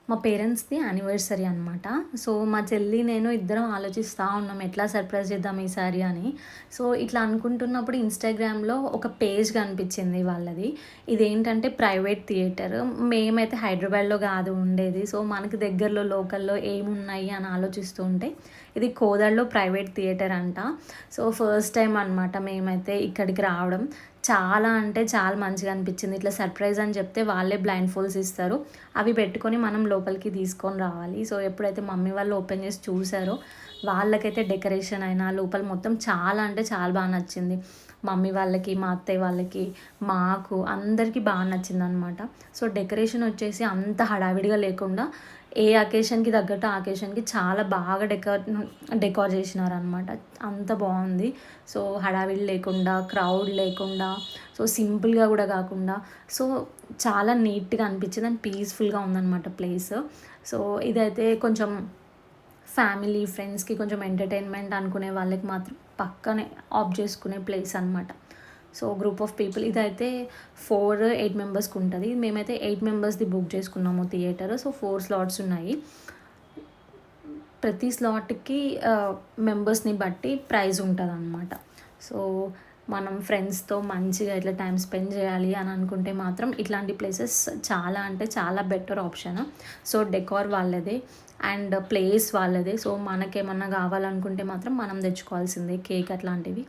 మా పేరెంట్స్‌ది యానివర్సరీ అనమాట. సో, మా చెల్లి, నేను ఇద్దరం ఆలోచిస్తా ఉన్నాం ఎట్లా సర్ప్రైజ్ చేద్దాం ఈసారి అని. సో, ఇట్లా అనుకుంటున్నప్పుడు ఇన్‌స్టాగ్రామ్‌లో ఒక పేజ్ కనిపించింది వాళ్ళది. ఇదేంటంటే ప్రైవేట్ థియేటర్. మేమైతే హైదరాబాద్‌లో కాదు ఉండేది. సో, మనకి దగ్గరలో లోకల్‌లో ఏమున్నాయి అని ఆలోచిస్తూ ఉంటే ఇది కోదాడలో ప్రైవేట్ థియేటర్ అంట. సో, ఫస్ట్ టైమ్ అనమాట మేమైతే ఇక్కడికి రావడం. చాలా అంటే చాలా మంచిగా అనిపించింది. ఇట్లా సర్ప్రైజ్ అని చెప్తే వాళ్ళే బ్లైండ్ ఫోల్డ్స్ ఇస్తారు. అవి పెట్టుకొని మనం లోపలికి తీసుకొని రావాలి. సో, ఎప్పుడైతే మమ్మీ వాళ్ళు ఓపెన్ చేసి చూసారో, వాళ్ళకైతే డెకరేషన్ అయినా లోపల మొత్తం చాలా అంటే చాలా బాగా నచ్చింది. మమ్మీ వాళ్ళకి, మా అత్తయ్య వాళ్ళకి, మాకు అందరికీ బాగా నచ్చిందనమాట. సో, డెకరేషన్ వచ్చేసి అంత హడావిడిగా లేకుండా ఏ అకేషన్‌కి తగ్గట్టు ఆ అకేషన్‌కి చాలా బాగా డెకార్ చేసినారనమాట. అంత బావుంది. సో, హడావిడి లేకుండా, క్రౌడ్ లేకుండా, సో, సింపుల్‌గా గూడా గాకుండా, సో, చాలా నీట్‌గా అనిపించింది అండ్ పీస్‌ఫుల్‌గా ఉందనమాట ప్లేస్. సో, ఇదైతే కొంచెం ఫ్యామిలీ, ఫ్రెండ్స్‌కి కొంచెం ఎంటర్‌టైన్‌మెంట్ అనుకునే వాళ్ళకి మాత్రం పక్కనే ఆప్ట్ చేసుకునే ప్లేస్ అనమాట. సో, గ్రూప్ ఆఫ్ పీపుల్ ఇదైతే 4, 8 మెంబర్స్‌కుంటది. మేమైతే 8 మెంబర్స్‌ది బుక్ చేసుకున్నాము థియేటర్. సో, 4 స్లాట్స్ ఉన్నాయి. ప్రతి స్లాట్‌కి మెంబర్స్‌ని బట్టి ప్రైజ్ ఉంటదనమాట. సో, మనం ఫ్రెండ్స్‌తో మంచిగా ఇట్లా టైమ్ స్పెండ్ చేయాలి అని అనుకుంటే మాత్రం ఇట్లాంటి ప్లేసెస్ చాలా అంటే చాలా బెటర్ ఆప్షన్. సో, డెకార్ వాళ్ళదే అండ్ ప్లేస్ వాళ్ళదే. సో, మనకేమన్నా కావాలనుకుంటే మాత్రం మనం తెచ్చుకోవాల్సిందే కేక్ అట్లాంటివి.